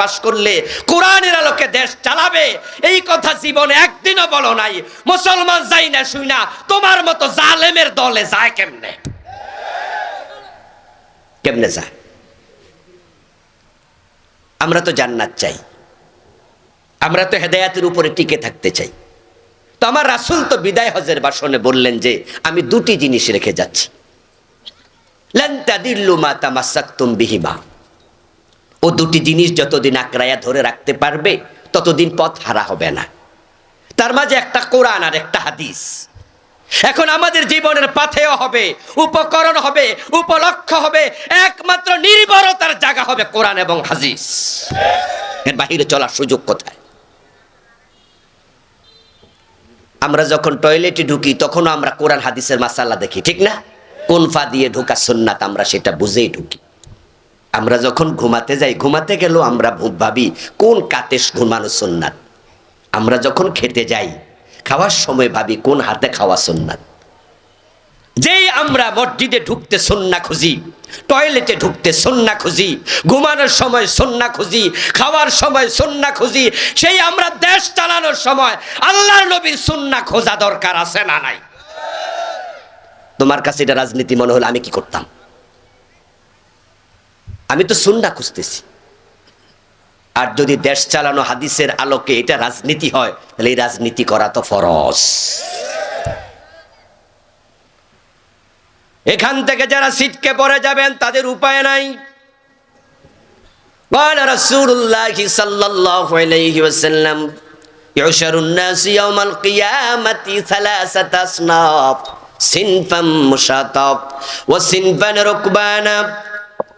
পাশ করলে কোরআনের আলোকে দেশ চালাবে, এই কথা জীবনে একদিনও বলো নাই। মুসলমান যাই না শুই না, তোমার মতো জালেমের দলে যায় কেমনে? কেমনে যায়? আমরা তো জান্নাত চাই, আমরা তো হেদায়েতের উপরে টিকে থাকতে চাই। তো আমার রাসূল তো বিদায় হজের ভাষণে বললেন যে আমি দুটি জিনিস রেখে যাচ্ছি, লান তাদিল্লু মা তামাসসাকতুম বিহিমা। ও দুটি জিনিস যতদিন আঁকড়ায়া ধরে রাখতে পারবে ততদিন পথ হারা হবে না। তার মাঝে একটা কোরআন আর একটা হাদিস। এখন আমাদের জীবনের পাথেয় হবে, উপকরণ হবে, উপলক্ষ্য হবে, একমাত্র নির্ভরতার জায়গা হবে কোরআন এবং হাদিস। এর বাহিরে চলার সুযোগ কোথায়? আমরা যখন টয়লেটে ঢুকি তখন আমরা কোরআন হাদিসের মাসালা দেখি, ঠিক না? কোন ফা দিয়ে ঢোকা সুন্নাত আমরা সেটা বুঝেই ঢুকি। আমরা যখন ঘুমাতে যাই, ঘুমাতে গেলেও আমরা ভাবি কোন কাতে ঘুমানো সুন্নাত। আমরা যখন খেতে যাই, খাওয়ার সময় ভাবি কোন হাতে খাওয়া সুন্নাত। যেই আমরা মসজিদে ঢুকতে সুন্নাহ খুঁজি, টয়লেটে ঢুকতে সুন্নাহ খুঁজি, ঘুমানোর সময় সুন্নাহ খুঁজি, খাওয়ার সময় সুন্নাহ খুঁজি, সেই আমরা দেশ চালানোর সময় আল্লাহর নবীর সুন্নাহ খোঁজা দরকার আছে না নাই? তোমার কাছে এটা রাজনীতি মনে হলে আমি কি করতাম? আমি তো সুন্নাহ খুঁজতেছি। আর যদি দেশ চালানো হাদিসের আলোকে এটা রাজনীতি হয়, তাহলে এই রাজনীতি করা তো ফরজ। এখান থেকে যারা ছিটকে পড়ে যাবেন তাদের উপায় নাই। قال رسول الله صلى الله عليه وسلم يحشر الناس يوم القيامة ثلاثة أصناف صنفا مشاطا وصنفا ركبانا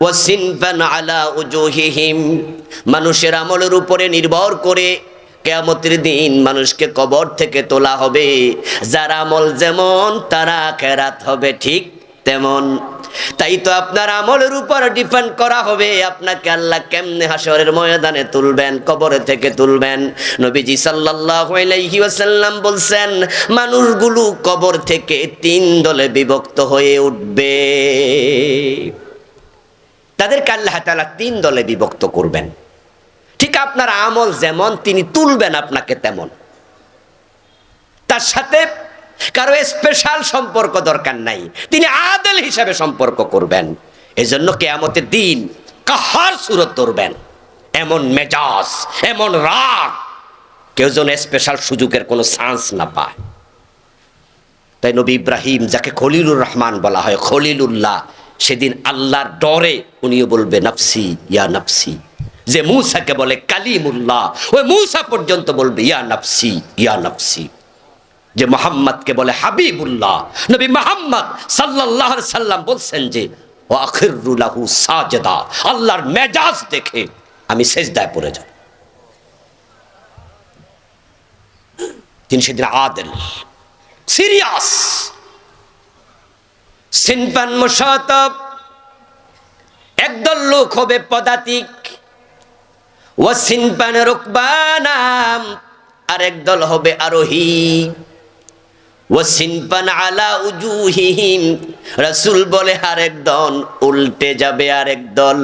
وصنفا على وجوههم। মানুষের আমলের উপরে নির্ভর করে কিয়ামতের দিন মানুষকে কবর থেকে তোলা হবে। যার আমল যেমন তার আখিরাত হবে ঠিক তেমন। তাই তো আপনার আমলের উপর ডিপেন্ড করা হবে আপনাকে আল্লাহ কেমনে হাশরের ময়দানে তুলবেন, কবরে থেকে তুলবেন। নবীজি সাল্লাল্লাহু আলাইহি ওয়াসাল্লাম বলছেন, মানুষগুলো কবর থেকে তিন দলে বিভক্ত হয়ে উঠবে। তাদেরকে আল্লাহ তাআলা তিন দলে বিভক্ত করবেন। ঠিক আপনার আমল যেমন তিনি তুলবেন আপনাকে তেমন। তার সাথে কারো স্পেশাল সম্পর্ক দরকার নাই, তিনি আদল হিসাবে সম্পর্ক করবেন। এজন্য কিয়ামতের দিন কাহার সুরত ধরবেন, এমন মেজাজ, এমন রাগ, কেউ যেন স্পেশাল সুযোগের কোনো চান্স না পায়। তাই নবী ইব্রাহিম, যাকে খলিলুর রহমান বলা হয়, খলিলুল্লাহ, সেদিন আল্লাহর ডরে উনিও বলবে নফসি ইয়া নফসি। যে মূসাকে বলে কালিমুল্লাহ, ওই মূসা পর্যন্ত বলবে ইয়া নফসি ইয়া নফসি। যে মুহাম্মদকে বলে হাবিবুল্লাহ, নবী মুহাম্মদ সাল্লাল্লাহু আলাইহি সাল্লাম বলছেন যে ওয়া আখিরু লাহু সাজদা, আল্লাহর মেজাজ দেখে আমি সিজদায় পড়ে যাব। তিনি সেদিন আদেল, সিরিয়াস। সিনফান মুশাতাব, একদল লোক হবে পদাতিক। ওয়া সিনফান রুকবানা, আর একদল হবে আরোহী। ওয়াসিনফান আলা উজুহিহিম, রাসূল বলে আরেক দল উল্টে যাবে, আরেক দল।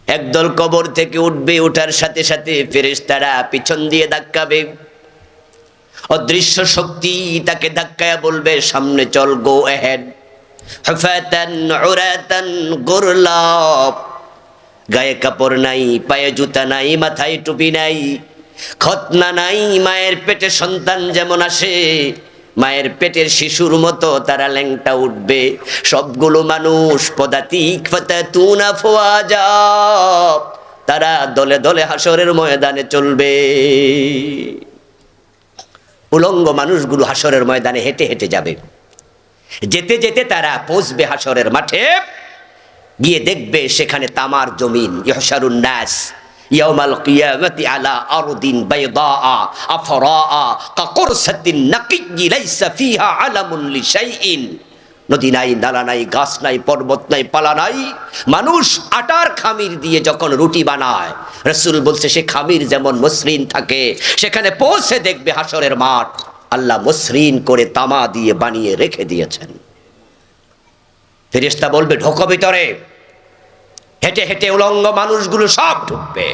একদল কবর থেকে উঠবে, ওঠার সাথে সাথে ফেরেশতারা পিছন দিয়ে ধাক্কাবে। অদৃশ্য শক্তি তাকে ধাক্কায়া বলবে সামনে চল, গো অ্যাহেড। হুফাতান উরাতান গুরলাব, গায়ে কাপড় নাই, পায়ে জুতা নাই, মাথায় টুপি নাই, খতনা নাই। মায়ের পেটে সন্তান যেমন আসে, মায়ের পেটের শিশুর মতো তারা ল্যাংটা উঠবে। সবগুলো মানুষ পদাতিক, ফাতাতুনা ফুয়াজা, তারা দলে দলে হাশরের ময়দানে চলবে। উলঙ্গ মানুষগুলো হাশরের ময়দানে হেঁটে হেঁটে যাবে। যেতে যেতে তারা পৌঁছবে হাশরের মাঠে, গিয়ে দেখবে সেখানে তামার জমিন। ইহশারুন নাস ইয়াউমাল কিয়ামাতি আলা আরদিন বাইদা আফরা কাকুরসাতিন নাকিয়্যি লাইসা ফিহা আলামুন লিশাইইন। নদী নাই, নালা নাই, গাছ নাই, পর্বত নাই, পালা নাই। মানুষ আটার খামির দিয়ে যখন রুটি বানায়, রাসূল বলছে সে খামির যেমন মসৃণ থাকে, সেখানে পৌঁছে দেখবে হাশরের মাঠ আল্লাহ মসৃণ করে তামা দিয়ে বানিয়ে রেখে দিয়েছেন। ফেরেশতা বলবে ঢোকো ভিতরে। হেঁটে হেঁটে উলঙ্গ মানুষগুলো সব ঢুকবে।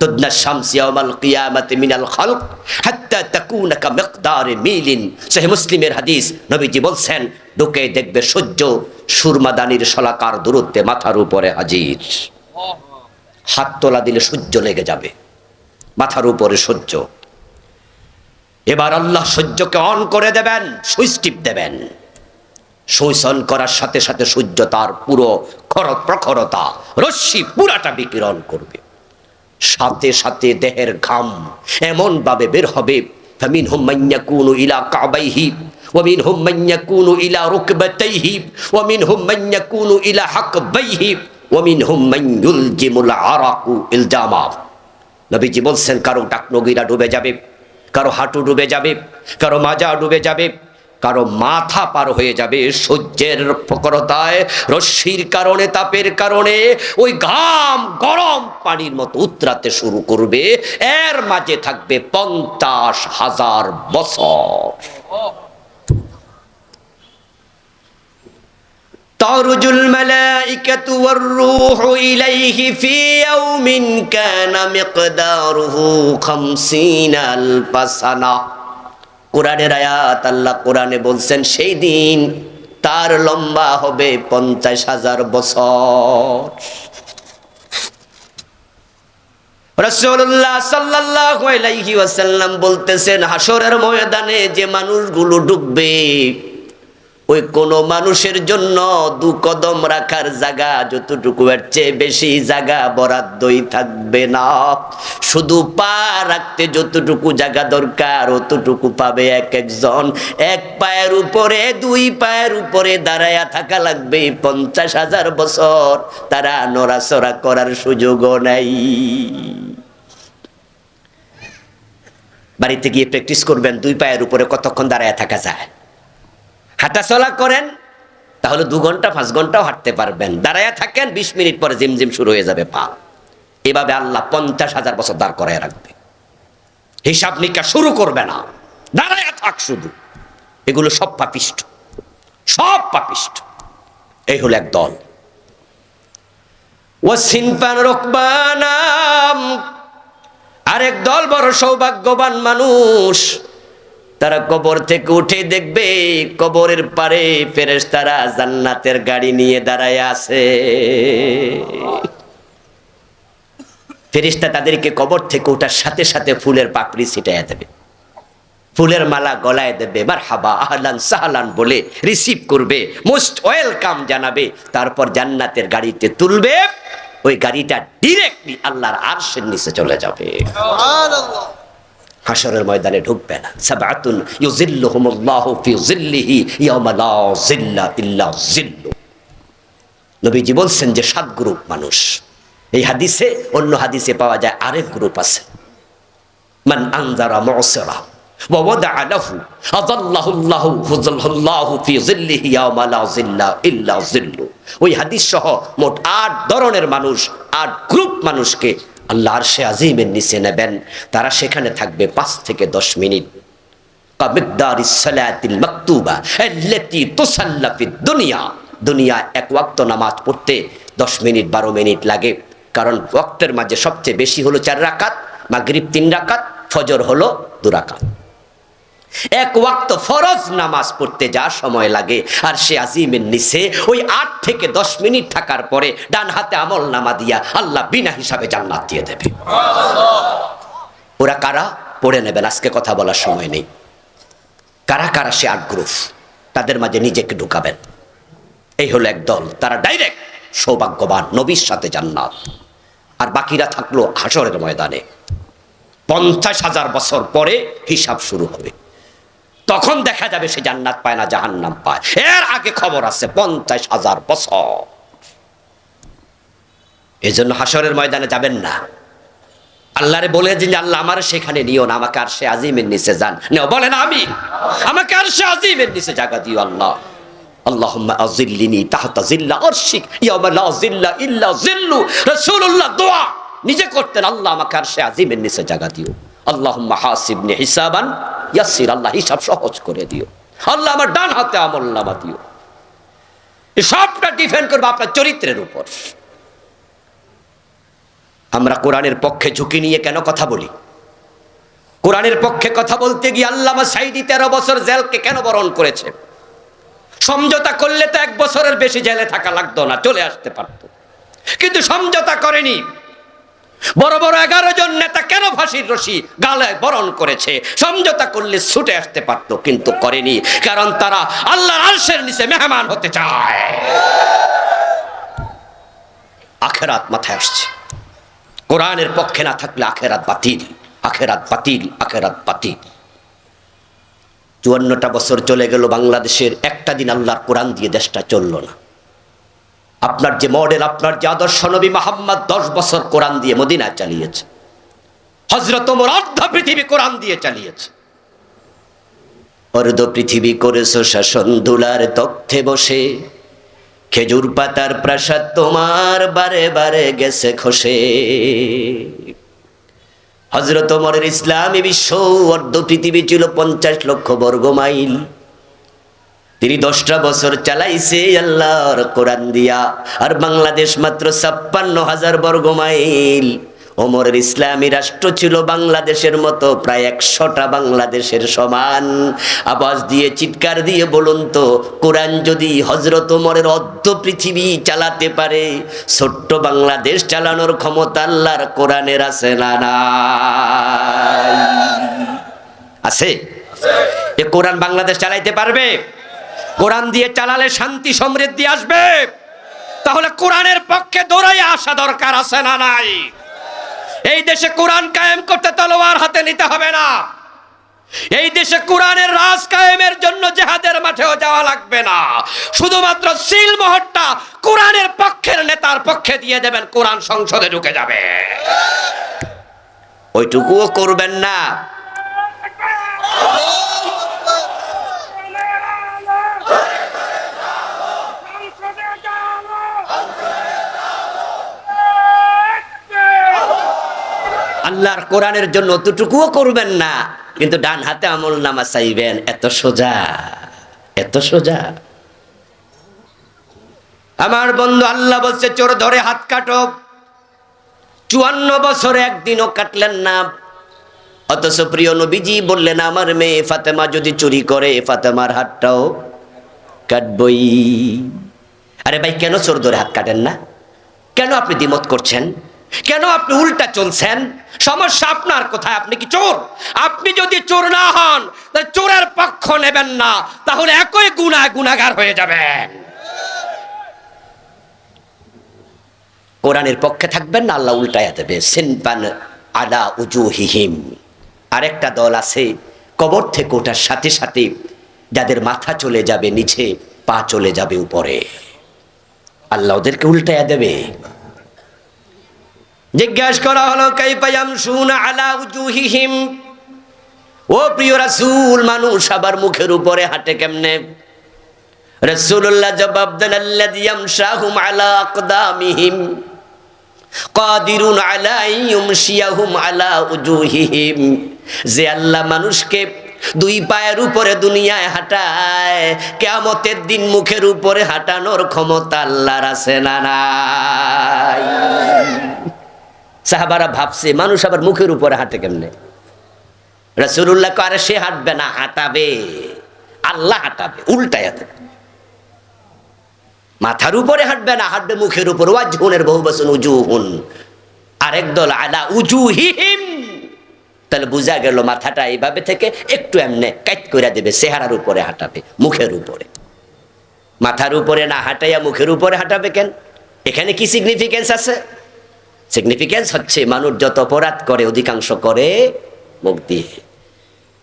তুদনা শামসু ইয়াওমাল কিয়ামাতি মিনাল খালক হাত্তা তাকুনা কামিকদারি মিলিন। সহিহ মুসলিমের হাদিস, নবীজি বলছেন ঢুকে দেখবে সূর্য সুরমাদানির শলাকার দূরত্বে মাথার উপরে হাজির। হাত তোলা দিলে সূর্য লেগে যাবে, মাথার উপরে সূর্য। এবার আল্লাহ সূর্যকে অন করে দেবেন, সুইচ টিপ দেবেন। সুইচ অন করার সাথে সাথে সূর্য তার পুরো প্রখরতা রশ্মি পুরাটা বিকিরণ করবে। সাথে সাথে দেহের ঘাম এমন ভাবে বের হবে, ফামিনহুম মান ইয়াকুনু ইলা কাবাইহি ওয়া মিনহুম মান ইয়াকুনু ইলা রুকবাতাইহি ওয়া মিনহুম মান ইয়াকুনু ইলা হাকবাইহি ওয়া মিনহুম মান ইউলজিমুল আরাকু ইলজামা। নবীজি বলছেন কারো ডাকনগিরা ডুবে যাবে, কারো হাঁটু ডুবে যাবে, কারো মাজা ডুবে যাবে, কারো মাথা পার হয়ে যাবে। সূর্যের প্রখরতায় রশ্মির কারণে, তাপের কারণে ওই ঘাম গরম পানির মতো উতরাতে শুরু করবে। এর মাঝে থাকবে 50,000 বছর। তারুজুল মালাইকাতু ওয়ার রূহু ইলাইহি ফি ইয়াউমিন কানা মিকদারুহু 50 আলফা সানা। কোরআনের আয়াত, আল্লাহ কোরআনে বলছেন সেই দিন তার লম্বা হবে 50,000 বছর। রাসূলুল্লাহ সাল্লাল্লাহু আলাইহি ওয়াসাল্লাম বলতেছেন হাসরের ময়দানে যে মানুষগুলো ডুববে, ওই কোন মানুষের জন্য 2 কদম রাখার জায়গা যতটুকু, এর চেয়ে বেশি জায়গা বরাদ্দই থাকবে না। শুধু পা রাখতে যতটুকু জায়গা দরকার অতটুকু পাবে এক একজন। 1 পায়ের উপরে 2 পায়ের উপরে দাঁড়ায়া থাকা লাগবে 50,000 বছর। তারা নড়াচড়া করার সুযোগও নাই। বাড়িতে গিয়ে প্র্যাকটিস করবেন 2 পায়ের উপরে কতক্ষণ দাঁড়ায়া থাকা যায়। হাঁটাচলা করেন তাহলে 2 ঘন্টা 5 ঘন্টাও হাঁটতে পারবেন। দাঁড়ায়া থাকেন 20 মিনিট পরে জিমজিম শুরু হয়ে যাবে পা। এভাবে আল্লাহ 50,000 বছর দাঁড় করায় রাখবে। হিসাব নিকাশ শুরু করবে না, দাঁড়ায়া থাক শুধু। এগুলো সব পাপিষ্ঠ, সব পাপিষ্ঠ। এই হলো এক দল। ওয়াসিনফান রুকবানাম, আরেক দল বড় সৌভাগ্যবান মানুষ। তারা কবর থেকে উঠে দেখবে কবরের পারে ফেরেশতারা জান্নাতের গাড়ি নিয়ে দাঁড়ায় আছে। ফেরেশতা তাদেরকে কবর থেকে ওঠার সাথে সাথে ফুলের পাপড়ি ছিটাইয়া দেবে, ফুলের মালা গলায় দেবে, মারহাবা আহলান সাহলান বলে রিসিভ করবে, মোস্ট ওয়েলকাম জানাবে। তারপর জান্নাতের গাড়িতে তুলবে। ওই গাড়িটা ডিরেক্টলি আল্লাহর আরশের নিচে চলে যাবে। সুবহানাল্লাহ। হাসরের ময়দানে ঢুকবে না। সাবআতুন ইউযিল্লুহুমুল্লাহু ফি যিল্লিহি ইয়াওমা লা যিল্লা ইল্লা যিল্লু। নবীজি বলছেন যে 7 গ্রুপ মানুষ। এই হাদিসে, অন্য হাদিসে পাওয়া যায় আরেক গ্রুপ আছে। মান আনজারা মুসিরা ওয়া ওয়াদা'a লাহু আযাল্লাহুল্লাহু ফুযল্লাহু ফি যিল্লিহি ইয়াওমা লা যিল্লা ইল্লা যিল্লু। ওই হাদিস সহ মোট 8 ধরনের মানুষ, 8 গ্রুপ মানুষকে আল্লাহ আরশে আজিমের নিচে নেবেন। তারা সেখানে থাকবে 5 থেকে 10 মিনিট। কামিকদারিস সালাতিল মাকতুবা আল্লাতী তুসাল্লা ফিদ দুনিয়া। দুনিয়া 1 ওয়াক্ত নামাজ পড়তে 10 মিনিট 12 মিনিট লাগে, কারণ ওয়াক্তের মাঝে সবচেয়ে বেশি হলো 4 রাকাত, মাগরিব 3 রাকাত, ফজর হলো 2 রাকাত। 1 ওয়াক্ত ফরজ নামাজ পড়তে যা সময় লাগে, আর সে আজিমের নিচে ওই 8 থেকে 10 মিনিট থাকার পরে ডান হাতে আমল নামা দিয়া আল্লাহ বিনা হিসাবে জান্নাত দিয়ে দেবে। ওরা কারা পড়ে নেবেন, আজকে কথা বলার সময় নেই। কারা কারা সে 8 গ্রুপ, তাদের মাঝে নিজেকে ঢুকাবেন। এই হলো এক দল, তারা ডাইরেক্ট সৌভাগ্যবান, নবীর সাথে জান্নাত। আর বাকিরা থাকলো হাসরের ময়দানে। 50,000 বছর পরে হিসাব শুরু হবে। তখন দেখা যাবে সে জান্নাত পায় না জাহান্নাম পায়। এর আগে খবর আছে 50,000 বছর। এই জন্য হাসরের ময়দানে যাবেন না। আল্লাহরে বলে যে আল্লাহ আমার সেখানে নিও না, আমাকে আরশে আজিমের নিচে যান। নেও বলেন আমিন। আমাকে আরশে আজিমের নিচে জায়গা দিও আল্লাহ। আল্লাহুম্মা আযিল্লিনি তাহতা যিল্লা আরশিক ইয়াওমা লা যিল্লা ইল্লা যিল্লু। রাসূলুল্লাহ দোয়া নিজে করতেন, আল্লাহ আমাকে আরশে আজিমের নিচে জায়গা দিও। আল্লাহুম্মা হাসিবনি হিসাবান ইয়াসির, আল্লাহ হিসাব সহজ করে দিও। আল্লাহ আমার ডান হাতে আমল নামা দিও। এই সবটা ডিপেন্ড করবে আপনার চরিত্রের উপর। আমরা কোরআনের পক্ষে ঝুঁকি নিয়ে কেন কথা বলি? কোরআনের পক্ষে কথা বলতে গিয়ে আল্লামা সাঈদী 13 বছর জেলকে কেন বরণ করেছে? সমঝোতা করলে তো 1 বছরের বেশি জেলে থাকা লাগতো না, চলে আসতে পারত, কিন্তু সমঝোতা করেনি। বড় বড় 11 জন নেতা কেন ফাঁসির রশি গালায় বরণ করেছে? সমঝোতা করলে ছুটে আসতে পারত, কিন্তু করেনি, কারণ তারা আল্লাহর আরশের নিচে মেহমান হতে চায়। আখিরাত মাথায় আসছে। কোরআনের পক্ষে না থাকলে আখিরাত বাতিল, আখিরাত বাতিল, আখিরাত বাতিল। 54টা বছর চলে গেল বাংলাদেশের, একটা দিন আল্লাহর কোরআন দিয়ে দেশটা চলল না। আপনার যে মডেল, আপনার যে আদর্শ, নবী মুহাম্মদ 10 বছর কোরআন দিয়ে মদিনা চালিয়েছে। হযরত ওমর অর্ধ পৃথিবী কোরআন দিয়ে চালিয়েছে। অর্ধ পৃথিবী করেছো শাসন দুলার তখ্তে বসে, খেজুর পাতার প্রাসাদ তোমার বারে বারে গেছে খসে। হযরত ওমরের ইসলামী বিশ্ব অর্ধ পৃথিবী ছিল 50 লক্ষ বর্গ মাইল। তিনি 10টা বছর চালাইছে আল্লাহর কোরআন দিয়া, আর বাংলাদেশ মাত্র 56,000 বর্গ মাইল। ওমরের ইসলামী রাষ্ট্র ছিল বাংলাদেশের মতো প্রায় 100টা বাংলাদেশের সমান। আওয়াজ দিয়ে চিৎকার দিয়ে বলুন তো, কোরআন যদি হযরত ওমরের অর্ধ পৃথিবী চালাতে পারে, ছোট্ট বাংলাদেশ চালানোর ক্ষমতা আল্লাহর কোরআনের আছে না নাই? আছে? এ কোরআন বাংলাদেশ চালাইতে পারবে? কোরআন দিয়ে চালালে শান্তি সমৃদ্ধি আসবে। তাহলে কোরআনের পক্ষে দৌড়াইয়া আসা দরকার আছে না নাই? এই দেশে কোরআন কায়েম করতে তলোয়ার হাতে নিতে হবে না। এই দেশে কোরআনের রাজ কায়েমের জন্য জিহাদের মাঠেও যাওয়া লাগবে না। শুধুমাত্র সিলমোহরটা কোরআনের পক্ষের নেতার পক্ষে দিয়ে দেবেন, কোরআন সংসদে ঢুকে যাবে। ওইটুকুও করবেন না। আল্লাহর কোরআনের জন্য অতটুকুও করবেন না, কিন্তু ডান হাতে আমলনামা চাইবেন। এত সোজা, এত সোজা। আমার বন্ধু, আল্লাহ বলছে চোর ধরে হাত কাটো। 54 বছরে একদিনও কাটলেন না। অথচ প্রিয় নবীজি বললেন, আমার মেয়ে ফাতেমা যদি চুরি করে, ফাতেমার হাতটাও কাটবই। আরে ভাই, কেন চোর ধরে হাত কাটেন না? কেন আপনি দ্বিমত করছেন? কেন আপনি উল্টা চলছেন? সমস্যা আপনার কোথায়? আপনি কি চোর? আপনি যদি চোর না হন, তাহলে চোরের পক্ষ নেবেন না, তাহলে একই গুনাহগার হয়ে যাবেন। কোরআনের পক্ষে থাকবেন না, আল্লাহ উল্টায়া দেবে। সিনপান আলা উজুহিহিম। আরেকটা দল আছে, কবর থেকে ওঠার সাথে সাথে যাদের মাথা চলে যাবে নিচে, পা চলে যাবে উপরে। আল্লাহ ওদেরকে উল্টায়া দেবে। জিজ্ঞাসা করা হলো, কাইফা ইয়ামশুনা আলা উজুহিহিম। ও প্রিয় রাসূল, মানুষ আবার মুখের উপরে হাঁটে কেমনে? রাসূলুল্লাহ জবাব দেন, আল্লাযী ইয়ামশাহুম আলা আকদামিহিম কাদিরুন আলা ইয়ুমশিয়াহুম আলা উজুহিহিম। যে আল্লাহ মানুষকে 2 পায়ের উপরে দুনিয়ায় হাঁটায়, কিয়ামতের দিন মুখের উপরে হাঁটানোর ক্ষমতা আল্লাহর আছে না নাই? সাহাবারা ভাবছে, মানুষ আবার মুখের উপরে হাঁটে কেমনে? রাসূলুল্লাহ কয়, আরে সে হাঁটবে না, হাঁটাবে আল্লাহ, হাঁটাবে উল্টায়া দেবে। মাথার উপরে হাঁটবে না, হাঁটবে মুখের উপর। ওয়াজহুনের বহুবচন উজুহুন। আরেক দল আলা উজুহিহিম। তাহলে বোঝা গেল মাথাটা এইভাবে থেকে একটু এমনে কাট করে দেবে, চেহারার উপরে হাঁটাবে, মুখের উপরে। মাথার উপরে না হাঁটাইয়া মুখের উপরে হাঁটাবে কেন? এখানে কি সিগনিফিকেন্স আছে? সিগনিফিকেন্স হচ্ছে, মানুষ যত অপরাধ করে অধিকাংশ করে মুখ দিয়ে।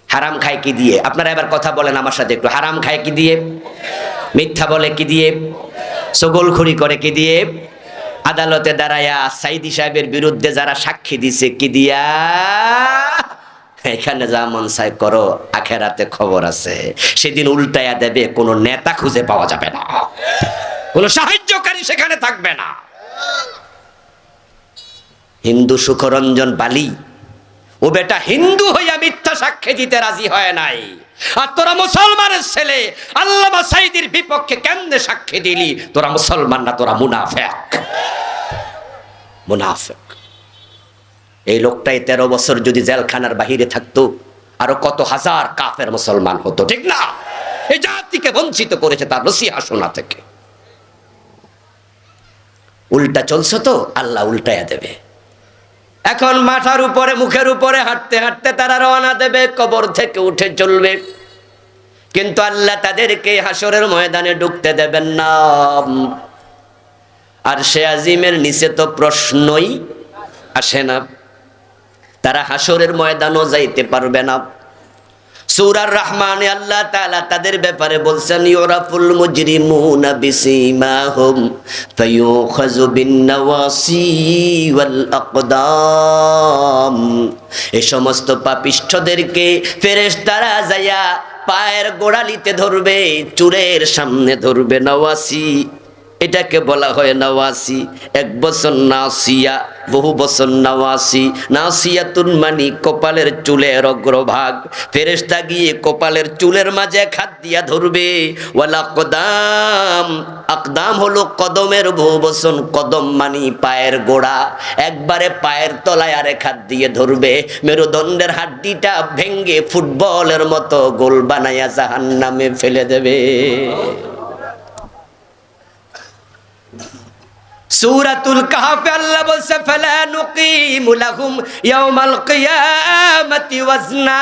হারাম খায় কি দিয়ে? আপনারা এবার কথা বলেন আমার সাথে একটু। হারাম খায় কি দিয়ে? মিথ্যা বলে কি দিয়ে? চগলখড়ি করে কি দিয়ে? আদালতে দাঁড়ায়া সাইদি সাহেবের বিরুদ্ধে যারা সাক্ষী দিছে কি দিয়া? এখানে যা মন চায় করো, আখেরাতে খবর আছে। সেদিন উল্টায়া দেবে, কোনো নেতা খুঁজে পাওয়া যাবে না, কোনো সাহায্যকারী সেখানে থাকবে না। হিন্দু সুখরঞ্জন বালি, ও বেটা হিন্দু হইয়া মিথ্যা সাক্ষী দিতে রাজি হয় নাই, আর তোরা মুসলমানের ছেলে আল্লামা সাঈদীর বিপক্ষে কেমনে সাক্ষী দিলি? তোরা মুসলমান না, তোরা মুনাফিক। মুনাফিক। এই লোকটাই 13 বছর যদি জেলখানার বাহিরে থাকতো, আরো কত হাজার কাফের মুসলমান হতো, ঠিক না? এই জাতিকে বঞ্চিত করেছে তার নসিহত শোনা থেকে। উল্টা চলছে তো আল্লাহ উল্টায়া দেবে। এখন মাথার উপরে মুখের উপরে হাঁটতে হাঁটতে তারা রওনা দেবে, কবর থেকে উঠে চলবে, কিন্তু আল্লাহ তাদেরকে হাসরের ময়দানে ঢুকতে দেবেন না। আর সে আজিমের নিচে তো প্রশ্নই আসে না, তারা হাসরের ময়দানও যাইতে পারবে না। সূরা রহমানে আল্লাহ তাআলা তাদের ব্যাপারে বলছেন, ইউরাফুল মুজরিমুনা বিসীমাহুম ফায়ুখাযু বিন-নাওয়াসি ওয়াল আকদাম। এই সমস্ত পাপিষ্ঠদেরকে ফেরেশতারা যায়া পায়ের গোড়ালিতে ধরবে, চুলের সামনে ধরবে। নাওয়াসি, এটাকে বলা হয় নাওয়াসি। এক বছর নাসিয়া, বহু বছর নাওয়াসি। নাসিয়াতুন মানি কপালের চুলের অগ্রভাগ। ফেরেশতা গিয়ে কপালের চুলের মাঝে হাত দিয়া ধরবে। ওয়াল আকদাম, আকদাম হলো কদমের বহু বচন। কদম মানি পায়ের গোড়া, একবারে পায়ের তলায় আরেক হাত দিয়ে ধরবে। মেরুদণ্ডের হাড্ডিটা ভেঙ্গে ফুটবলের মতো গোল বানাইয়া জাহান্নামে ফেলে দেবে। সূরাতুল কাহফে আল্লাহ বলছে, ফালা নুকিমু লাহুম ইয়াউমাল কিয়ামাতি ওয়াজনা।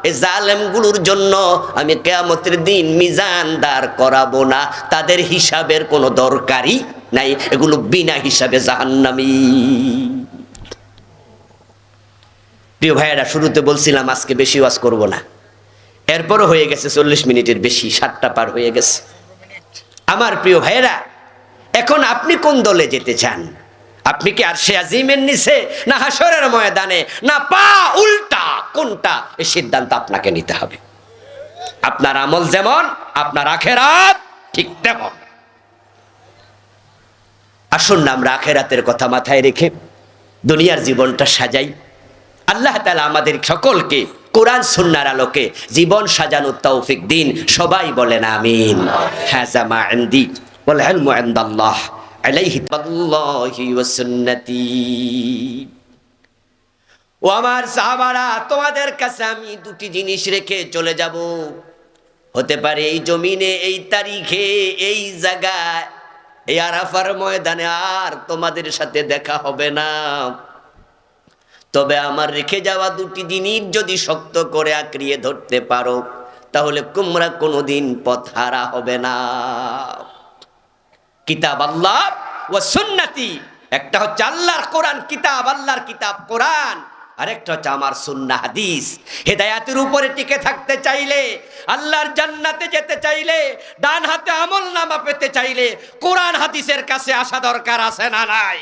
এই জালেমগুলোর জন্য আমি কিয়ামতের দিন মিজান দাঁড় করাবো না, তাদের হিসাবের কোনো দরকারই নাই, এগুলো বিনা হিসাবে জাহান্নামী। প্রিয় ভাইয়েরা, শুরুতে বলছিলাম আজকে বেশি ওয়াজ করব না, এরপরও হয়ে গেছে 40 মিনিটের বেশি, 7টা পার হয়ে গেছে। আমার প্রিয় ভাইয়েরা, এখন আপনি কোন দলে যেতে চান? আপনি কি আরশে আজিমের নিচে, না হাসরের ময়দানে, না পা উল্টা? কোনটা? এই সিদ্ধান্ত আপনাকে নিতে হবে। আপনার আমল যেমন, আপনার আখেরাত ঠিক তেমন। আসুন না আমরা আখেরাতের কথা মাথায় রেখে দুনিয়ার জীবনটা সাজাই। আল্লাহ তাআলা আমাদের সকলকে কোরআন সুন্নাহর আলোকে জীবন সাজানোর তৌফিক দিন। সবাই বলেন আমিন। হাযা মা ইনদি ওয়াল ইলমু ইনদাল্লাহ আলাইহি তাআল্লাহি ওয়া সুন্নতি। ও আমার সাহাবারা, তোমাদের কাছে আমি দুটি জিনিস রেখে চলে যাব। হতে পারে এই জমিনে, এই তারিখে, এই জায়গায়, এই আরাফার ময়দানে আর তোমাদের সাথে দেখা হবে না, তবে আমার রেখে যাওয়া দুটি জিনিস যদি শক্ত করে আঁকড়িয়ে ধরতে পারো, তাহলে তোমরা কোনোদিন পথহারা হবে না। কিতাব আল্লাহ ওয়া সুন্নতি, একটা হচ্ছে আল্লাহর কোরআন কিতাব, আল্লাহর কিতাব কোরআন, আরেকটা হচ্ছে আমার সুন্নাহ হাদিস। হেদায়েতের উপরে টিকে থাকতে চাইলে, আল্লাহর জান্নাতে যেতে চাইলে, ডান হাতে আমলনামা পেতে চাইলে কোরআন হাদিসের কাছে আসা দরকার আছে না নাই?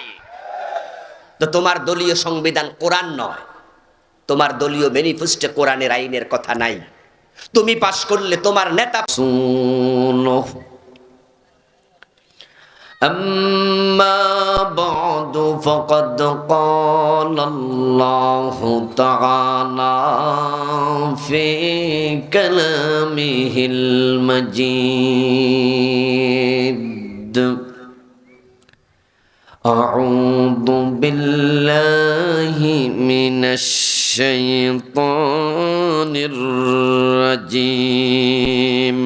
তো তোমার দলীয় সংবিধান কোরআন নয়, তোমার দলীয় ম্যানিফেস্টো কোরআনের আইনের কথা নাই। তুমি পাশ করলে তোমার নেতা শুনো। أما بعد فقد قال الله تعالى في كلامه المجيد: أعوذ بالله من الشيطان الرجيم.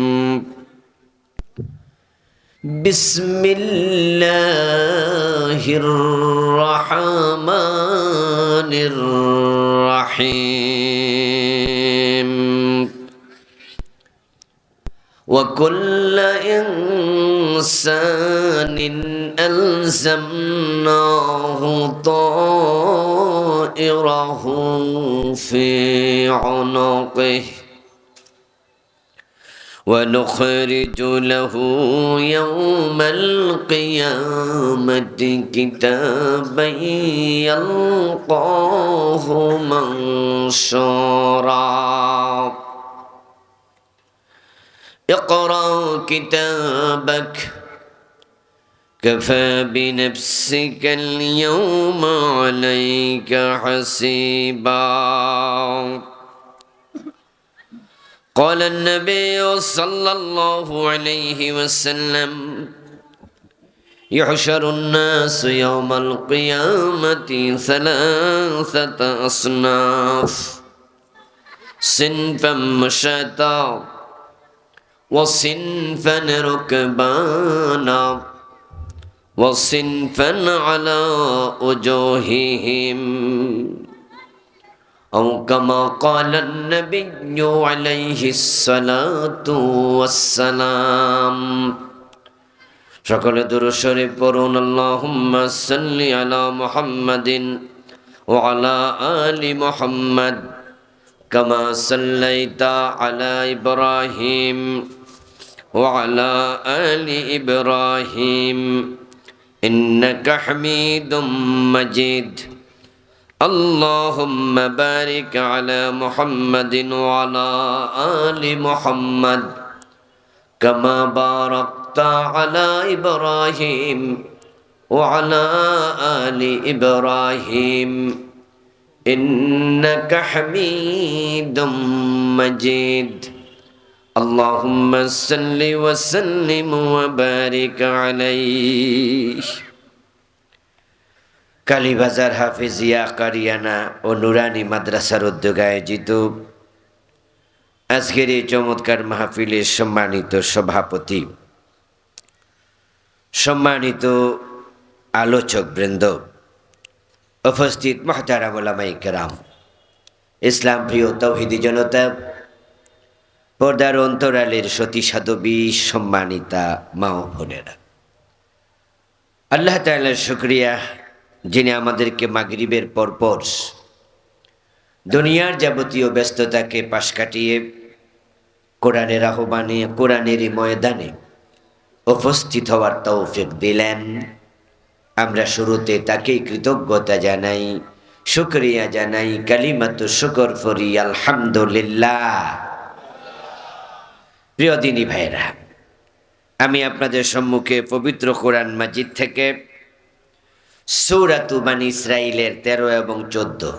بسم الله الرحمن الرحيم. وكل إنسان ألزمناه طائره في عنقه ونخرج له يوم القيامة كتابا يلقاه منشورا. اقرأ كتابك كفى بنفسك اليوم عليك حسيبا. قال النبي صلى الله عليه وسلم: يحشر الناس يوم القيامة ثلاثة أصناف صنفا مشاة وصنفا ركبانا وصنفا على وجوههم أو كما قال النبي عليه الصلاة والسلام সকলে দুরূদ শরীফ পড়ুন আল্লাহুম্মা সাল্লি আলা মুহাম্মাদিন ওয়া আলা আলি মুহাম্মাদ কামা সাল্লাইতা আলা ইব্রাহিম ওয়া আলা আলি ইব্রাহিম ইন্নাকা হামিদুম মাজিদ আল্লাহুম্মা বারিক আলা মুহাম্মাদিন ওয়া আলা আলি মুহাম্মাদ কামা বারাকতা আলা ইব্রাহিম ওয়া আলা আলি ইব্রাহিম ইন্নাকা হামিদুম মাজিদ আল্লাহুম্মা সাল্লি ওয়া সাল্লিম ওয়া বারিক আলাইহি। কালীবাজার হাফিজিয়া কারিয়ানা ও নুরানি মাদ্রাসার উদ্যোগে আয়োজিত আজকের এই চমৎকার মাহফিলের সম্মানিত সভাপতি, সম্মানিত আলোচক বৃন্দ, উপস্থিত মুহতারাম উলামায়ে কেরাম, ইসলাম প্রিয় তাওহীদি জনতা, পর্দার অন্তরালের সতী সাধবী, সম্মানিতা মা ও বোনেরা, আল্লাহ তাআলার শুকরিয়া যিনি আমাদেরকে মাগরিবের পরপর দুনিয়ার যাবতীয় ব্যস্ততাকে পাশ কাটিয়ে কোরআনের আহ্বানে, কোরআনেরই ময়দানে উপস্থিত হওয়ার তৌফিক দিলেন। আমরা শুরুতে তাকেই কৃতজ্ঞতা জানাই, শুকরিয়া জানাই, কালিমাতু শুকর ফরি আলহামদুলিল্লাহ। প্রিয় দিনী ভাইরা, আমি আপনাদের সম্মুখে পবিত্র কোরআন মাজিদ থেকে সূরাতু বানী ইসরাঈলের 13 এবং 14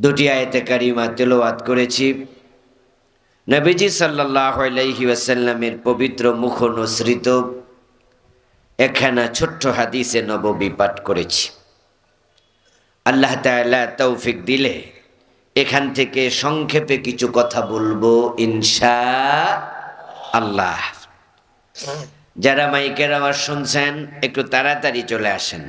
দুটি আয়াতে কারিমা তেলাওয়াত করেছি। নবীজি সাল্লাল্লাহু আলাইহি ওয়াসাল্লামের পবিত্র মুখ অনুসৃত একখানা ছোট্ট হাদিসে নববী পাঠ করেছি। আল্লাহ তাআলা তৌফিক দিলে এখান থেকে সংক্ষেপে কিছু কথা বলবো ইনশাআল্লাহ। যারা মাইকের আওয়াজ শুনছেন একটু তাড়াতাড়ি চলে আসেন।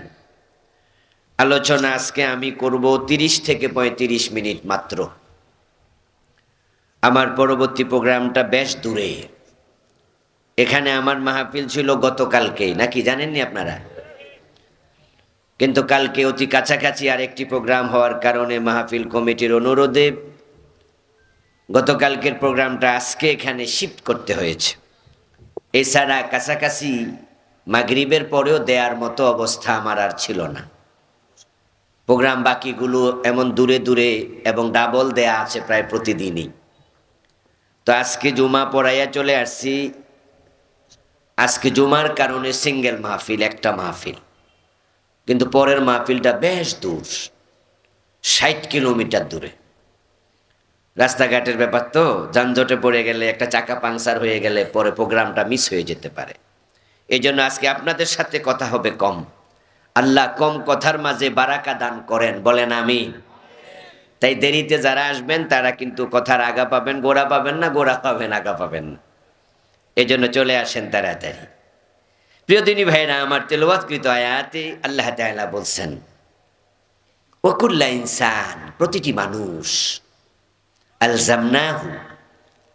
আলোচনা আজকে আমি করব 30 থেকে 35 মিনিট মাত্র। আমার পরবর্তী প্রোগ্রামটা বেশ দূরে। এখানে আমার মাহফিল ছিল গতকালকেই, নাকি জানেননি আপনারা? কিন্তু কালকে অতি কাছাকাছি আরেকটি প্রোগ্রাম হওয়ার কারণে মাহফিল কমিটির অনুরোধে গতকালকের প্রোগ্রামটা আজকে এখানে শিফট করতে হয়েছে। এছাড়া কাছাকাছি মাগরিবের পরেও দেওয়ার মতো অবস্থা আমার আর ছিল না। প্রোগ্রাম বাকিগুলো এমন দূরে দূরে এবং ডাবল দেয়া আছে প্রায় প্রতিদিনই। তো আজকে জুমা পড়াইয়া চলে আসছি। আজকে জুমার কারণে সিঙ্গেল মাহফিল, একটা মাহফিল, কিন্তু পরের মাহফিলটা বেশ দূর, 60 কিলোমিটার দূরে। রাস্তাঘাটের ব্যাপার তো, যানজটে পড়ে গেলে, একটা চাকা পাংচার হয়ে গেলে পরে প্রোগ্রামটা মিস হয়ে যেতে পারে। এই জন্য আজকে আপনাদের সাথে কথা হবে কম। আল্লাহ কম কথার মাঝে বারাকা দান করেন, বলেন আমিন। তাই দেরিতে যারা আসবেন তারা কিন্তু কথার আগা পাবেন, গোড়া পাবেন না, গোড়া পাবেন আগা পাবেন না। এই জন্য চলে আসেন তাড়াতাড়ি। প্রিয় দিনী ভাইরা, আমার তেলাওয়াতকৃত আয়াতে আল্লাহ তাআলা বলছেন, ওয়াকুল্লা ইনসান, প্রতিটি মানুষ, আলজামনাহু,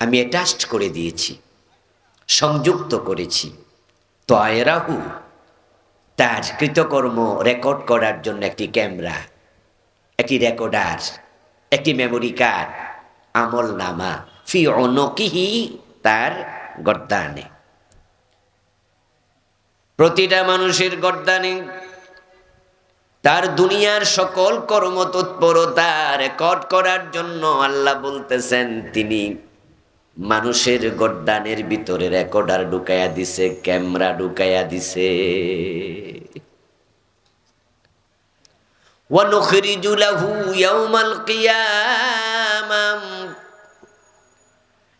আমি অ্যাটাচড করে দিয়েছি, সংযুক্ত করেছি, তায়রাহু, তার কৃতকর্ম রেকর্ড করার জন্য একটি ক্যামেরা, একটি রেকর্ডার, একটি মেমোরি কার্ড, আমল নামা, ফি উনুকিহি, তার গর্দানে। প্রতিটা মানুষের গর্দানে তার দুনিয়ার সকল কর্মতৎপরতা রেকর্ড করার জন্য আল্লাহ বলতেছেন তিনি মানুষের গর্দানের ভিতরে রেকর্ডার ঢুকাইয়া দিছে, ক্যামেরা ঢুকাইয়া দিছে। ওয়া নুখরিজু লাহু ইয়াউমাল কিয়ামাহ,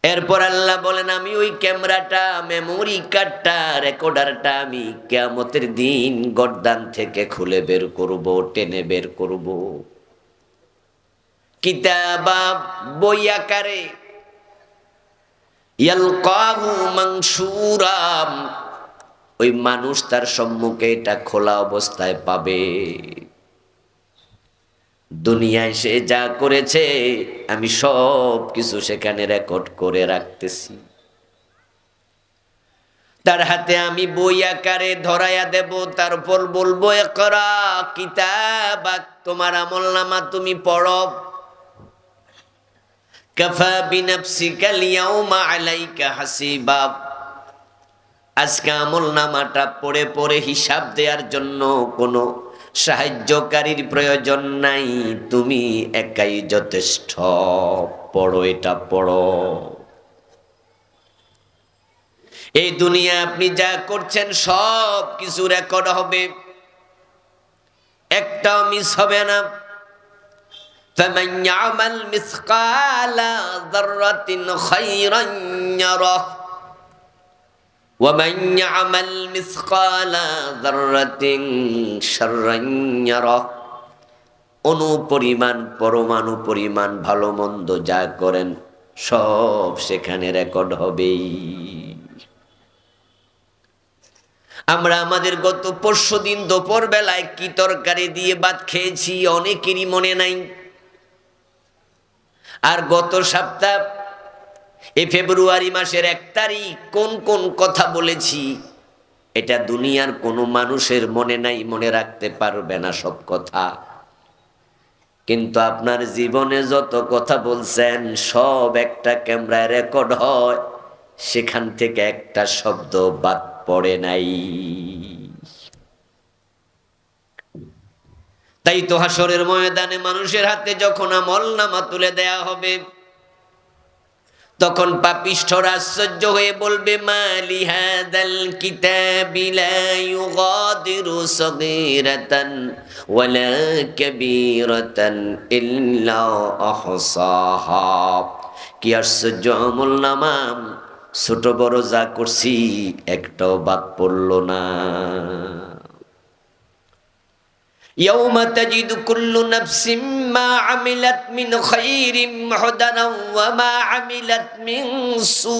এরপর আল্লাহ বলেন আমি ওই ক্যামেরাটা, মেমোরি কার্ডটা, রেকর্ডারটা আমি কিয়ামতের দিন গর্দান থেকে খুলে বের করব, টেনে বের করব, কিতাবা বই আকারে, ইয়ালকাহু মানসুরা, ওই মানুষ তার সম্মুখে এটা খোলা অবস্থায় পাবে। দুনিয়ায় সে যা করেছে আমি সব কিছু সেখানে রেকর্ড করে রাখতেছি। তার হাতে আমি বই আকারে ধরাইয়া দেব, তারপর বলবো ইকরা কিতাবাক, তোমার আমলনামা তুমি পড়ো। কাফা বিনাফসিকা আল-ইয়াওমা আলাইকা হাসিবা, আজকে আমলনামাটা পড়ে পড়ে হিসাব দেওয়ার জন্য কোনো সাহায্যকারীর প্রয়োজন নাই, তুমি একাই যথেষ্ট। পড়ো, এটা পড়ো। এই দুনিয়া আপনি যা করছেন সব কিছু রেকর্ড হবে, একটাও মিস হবে না। فمن يعمل مثقال ذرة خيرا يره ومن يعمل مثقال ذرة شرا يره, অনুপরিমাণ পরমাণু পরিমাণ ভালো মন্দ যা করেন সব সেখানে রেকর্ড হবেই। আমরা আমাদের গত পরশুদিন দুপুর বেলায় কি তরকারি দিয়ে ভাত খেয়েছি অনেকেরই মনে নাই। আর গত সপ্তাহ এই ফেব্রুয়ারি মাসের 1 তারিখ কোন কোন কথা বলেছি এটা দুনিয়ার কোনো মানুষের মনে নাই, মনে রাখতে পারবে না সব কথা। কিন্তু আপনার জীবনে যত কথা বলছেন সব একটা ক্যামেরায় রেকর্ড হয়, সেখান থেকে একটা শব্দ বাদ পড়ে নাই। তাই তো হাসরের ময়দানে মানুষের হাতে যখন আমলনামা তুলে দেয়া হবে, তখন পাপিষ্ঠরা আশ্চর্য হয়ে বলবে মালি হাদাল কিতাবি লা ইউগাদিরু সগীরাতান ওয়ালা কাবীরাতান ইল্লা আহসাহা, কি আশ্চর্য আমলনামা, ছোট বড় যা করছি একটাও বাদ পড়লো না। ইয়াউমা তাজিদু কুল্লু নাফসিম মা আমিলাত মিন খায়রিন মুহদারান ওয়া মা আমিলাত মিন সু।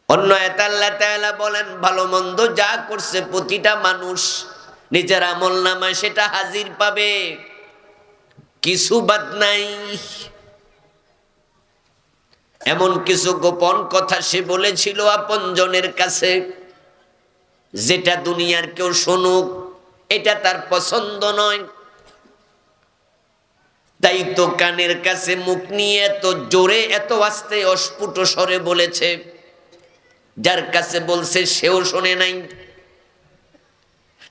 অন্য আয়াতে আল্লাহ তাআলা বলেন ভালো মন্দ যা করছে প্রতিটা মানুষ নিজের আমলনামায় সেটা হাজির পাবে, কিছু বাদ নাই। এমন কিছু গোপন কথা সে বলেছিল আপনজনের কাছে, যেটা দুনিয়ার কেউ শুনুক এটা তার পছন্দ নয়। তাই তো কানের কাছে মুখ নিয়ে এত জোরে এত আস্তে অস্ফুট স্বরে বলেছে, যার কাছে বলছে সেও শোনে নাই।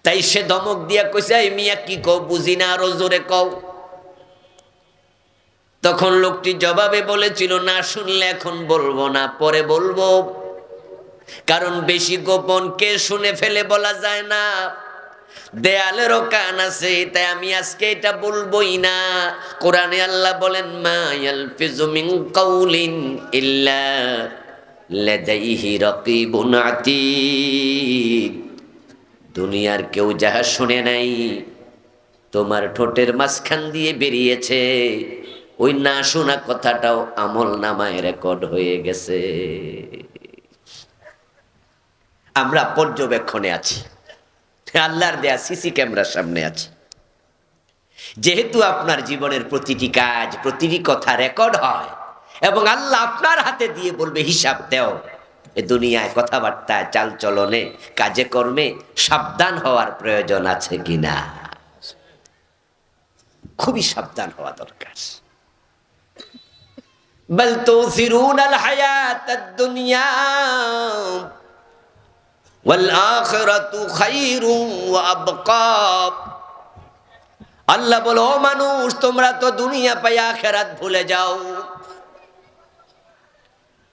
তাই সে ধমক দিয়া কইছে এই মিয়া কি কও, বুঝি না, আরো জোরে কও। তখন লোকটি জবাবে বলেছিল না শুনলে এখন বলবো না, পরে বলবো, কারণ বেশি গোপন কে শুনে ফেলে বলা যায় না, দেয়ালেরও কান আছে, তাই আমি আজকে এটা বলবোই না। কোরআনে আল্লাহ বলেন মা ইয়ালফিজু মিন কাউলিন ইল্লা লাদাইহি রাকিবুন আতীদ, দুনিয়ার কেউ যাহা শুনে নাই তোমার ঠোঁটের মাঝখান দিয়ে বেরিয়েছে, ওই না শোনা কথাটাও আমলনামায় রেকর্ড হয়ে গেছে। আমরা পর্যবেক্ষণে আছি, আল্লাহর দেয়া সিসি ক্যামেরার সামনে আছে। যেহেতু আপনার জীবনের প্রতিটি কাজ প্রতিটি কথা রেকর্ড হয় এবং আল্লাহ আপনার হাতে দিয়ে বলবে হিসাব দেও, এ দুনিয়ায় কথাবার্তায় চালচলনে কাজে কর্মে সাবধান হওয়ার প্রয়োজন আছে কিনা, খুবই সাবধান হওয়া দরকার। বাল তুসিরুনাল হায়াতাদ দুনিয়া ওয়াল আখিরাতু খায়রুন ওয়া আবকা। আল্লাহ বলো ও মানুষ তোমরা তো দুনিয়া পাই আখিরাত ভুলে যাও।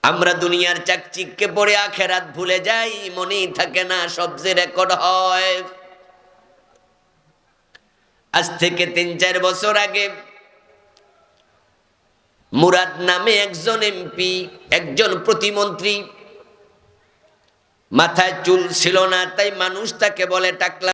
আমরা দুনিয়ার চাকচিক্যে পড়ে আখিরাত ভুলে যাই, মনেই থাকে না, সব যে রেকর্ড হয়। আজ থেকে 3-4 বছর আগে মুরাদ নামে একজন এমপি, একজন প্রতিমন্ত্রী, মাথায় চুল ছিল না, তাই মানুষ তাকে বলে টাকলা